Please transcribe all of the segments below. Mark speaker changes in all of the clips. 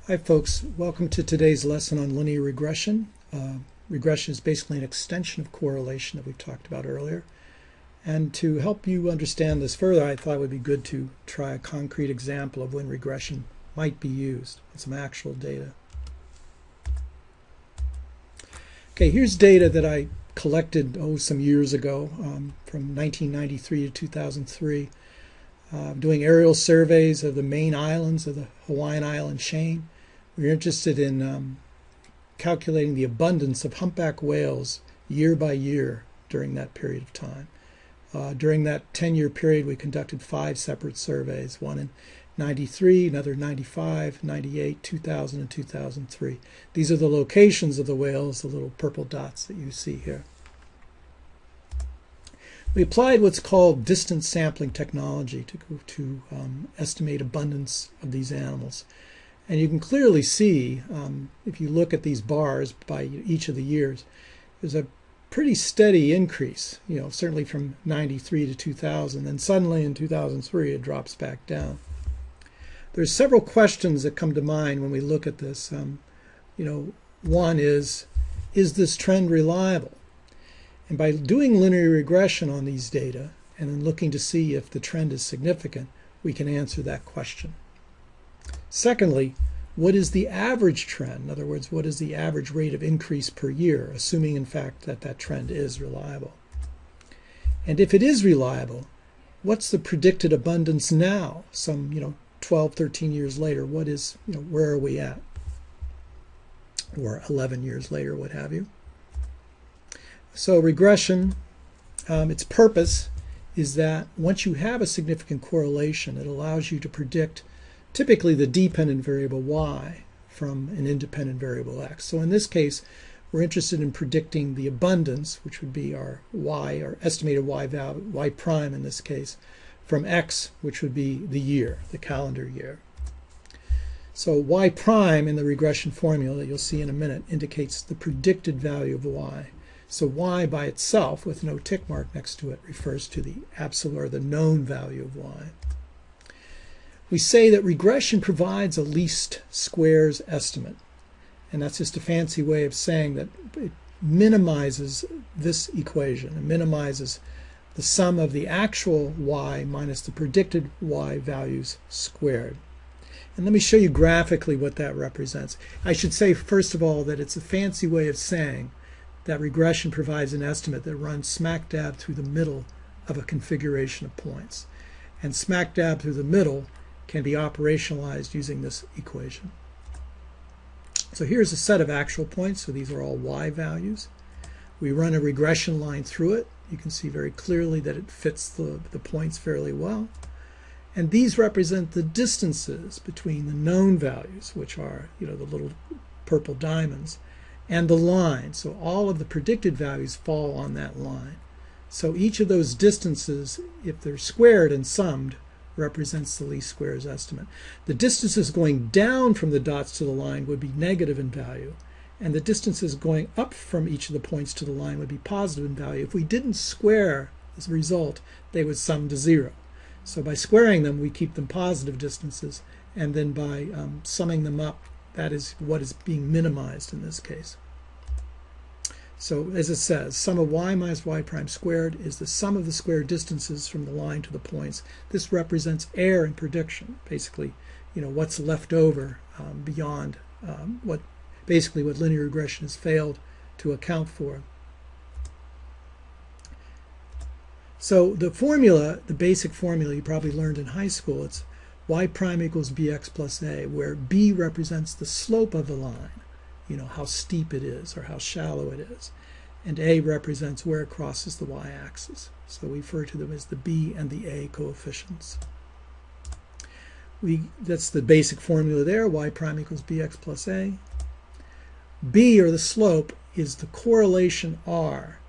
Speaker 1: Hi folks, welcome to today's lesson on linear regression. Regression is basically an extension of correlation that we've talked about earlier. And to help you understand this further, I thought it would be good to try a concrete example of when regression might be used with some actual data. Okay, here's data that I collected some years ago from 1993 to 2003. Doing aerial surveys of the main islands of the Hawaiian island chain. We're interested in calculating the abundance of humpback whales year by year during that period of time. During that 10-year period, we conducted 5 separate surveys, one in 93, another 95, 98, 2000, and 2003. These are the locations of the whales, the little purple dots that you see here. We applied what's called distance sampling technology to estimate abundance of these animals. And you can clearly see, if you look at these bars by each of the years, there's a pretty steady increase, certainly from 93 to 2000. Then suddenly in 2003, it drops back down. There's several questions that come to mind when we look at this. One is this trend reliable? And by doing linear regression on these data and then looking to see if the trend is significant, we can answer that question. Secondly, what is the average trend? In other words, what is the average rate of increase per year, assuming in fact that that trend is reliable? And if it is reliable, what's the predicted abundance now, some 12, 13 years later? What is, where are we at? Or 11 years later, what have you? So regression, its purpose is that once you have a significant correlation, it allows you to predict typically the dependent variable y from an independent variable x. So in this case, we're interested in predicting the abundance, which would be our y, our estimated y value, y prime in this case, from x, which would be the year, the calendar year. So y prime in the regression formula that you'll see in a minute indicates the predicted value of y. So y by itself, with no tick mark next to it, refers to the absolute or the known value of y. We say that regression provides a least squares estimate. And that's just a fancy way of saying that it minimizes this equation. It minimizes the sum of the actual y minus the predicted y values squared. And let me show you graphically what that represents. I should say, first of all, that it's a fancy way of saying that regression provides an estimate that runs smack dab through the middle of a configuration of points. And smack dab through the middle can be operationalized using this equation. So here's a set of actual points. So these are all y values. We run a regression line through it. You can see very clearly that it fits the points fairly well. And these represent the distances between the known values, which are the little purple diamonds, and the line. So all of the predicted values fall on that line. So each of those distances, if they're squared and summed, represents the least squares estimate. The distances going down from the dots to the line would be negative in value, and the distances going up from each of the points to the line would be positive in value. If we didn't square as a result, they would sum to 0. So by squaring them, we keep them positive distances, and then by summing them up, that is what is being minimized in this case. So as it says, sum of y minus y prime squared is the sum of the squared distances from the line to the points. This represents error in prediction, basically, what's left over beyond what linear regression has failed to account for. So the formula, the basic formula you probably learned in high school, it's y prime equals bx plus a, where b represents the slope of the line, how steep it is or how shallow it is, and a represents where it crosses the y-axis. So we refer to them as the b and the a coefficients. That's the basic formula there, y prime equals bx plus a. B, or the slope, is the correlation r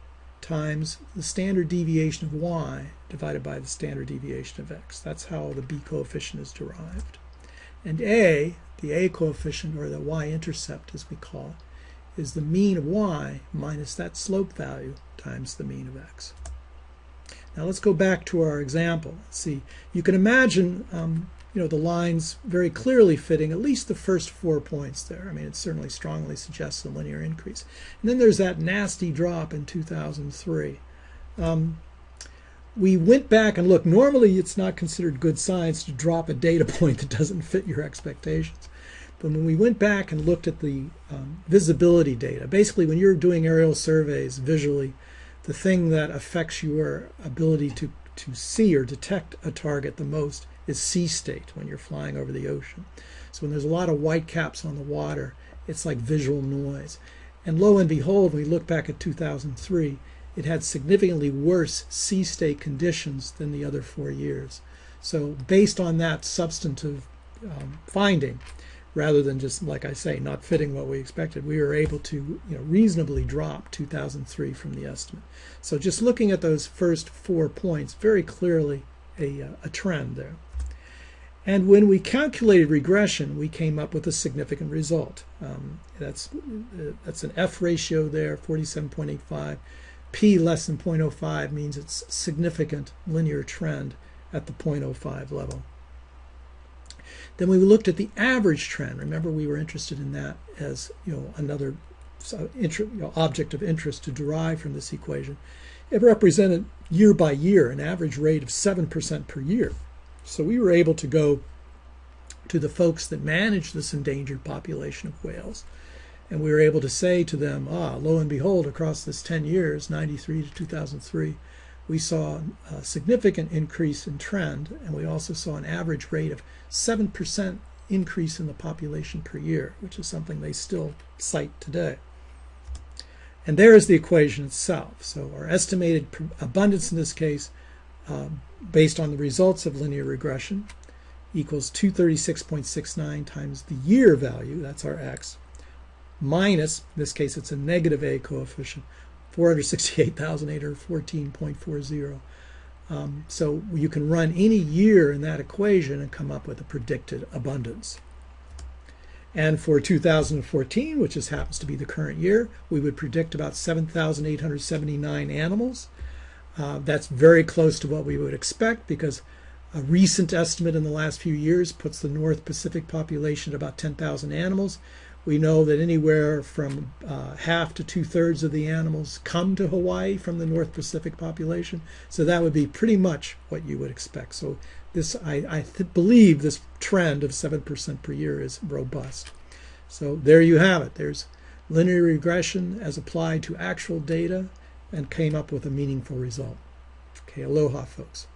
Speaker 1: times the standard deviation of y divided by the standard deviation of x. That's how the b coefficient is derived. And a, the a coefficient, or the y-intercept as we call it, is the mean of y minus that slope value times the mean of x. Now let's go back to our example. Let's see, you can imagine the lines very clearly fitting at least the first 4 points there. I mean, it certainly strongly suggests a linear increase. And then there's that nasty drop in 2003. We went back and looked. Normally, it's not considered good science to drop a data point that doesn't fit your expectations. But when we went back and looked at the visibility data, basically when you're doing aerial surveys visually, the thing that affects your ability to see or detect a target the most is sea state when you're flying over the ocean. So when there's a lot of white caps on the water, it's like visual noise. And lo and behold, when we look back at 2003, it had significantly worse sea state conditions than the other 4 years. So based on that substantive finding, rather than just, like I say, not fitting what we expected, we were able to reasonably drop 2003 from the estimate. So just looking at those first 4 points, very clearly a trend there. And when we calculated regression, we came up with a significant result. That's an F ratio there, 47.85. P less than 0.05 means it's significant linear trend at the 0.05 level. Then we looked at the average trend. Remember, we were interested in that as another object of interest to derive from this equation. It represented year by year an average rate of 7% per year. So we were able to go to the folks that manage this endangered population of whales, and we were able to say to them, lo and behold, across this 10 years, 93 to 2003, we saw a significant increase in trend, and we also saw an average rate of 7% increase in the population per year, which is something they still cite today. And there is the equation itself. So our estimated abundance in this case, based on the results of linear regression, equals 236.69 times the year value, that's our x, minus, in this case it's a negative A coefficient, 468,814.40. So you can run any year in that equation and come up with a predicted abundance. And for 2014, which just happens to be the current year, we would predict about 7,879 animals. That's very close to what we would expect, because a recent estimate in the last few years puts the North Pacific population at about 10,000 animals. We know that anywhere from half to 2/3 of the animals come to Hawaii from the North Pacific population. So that would be pretty much what you would expect. So this, I believe this trend of 7% per year is robust. So there you have it. There's linear regression as applied to actual data and came up with a meaningful result. Okay, aloha, folks.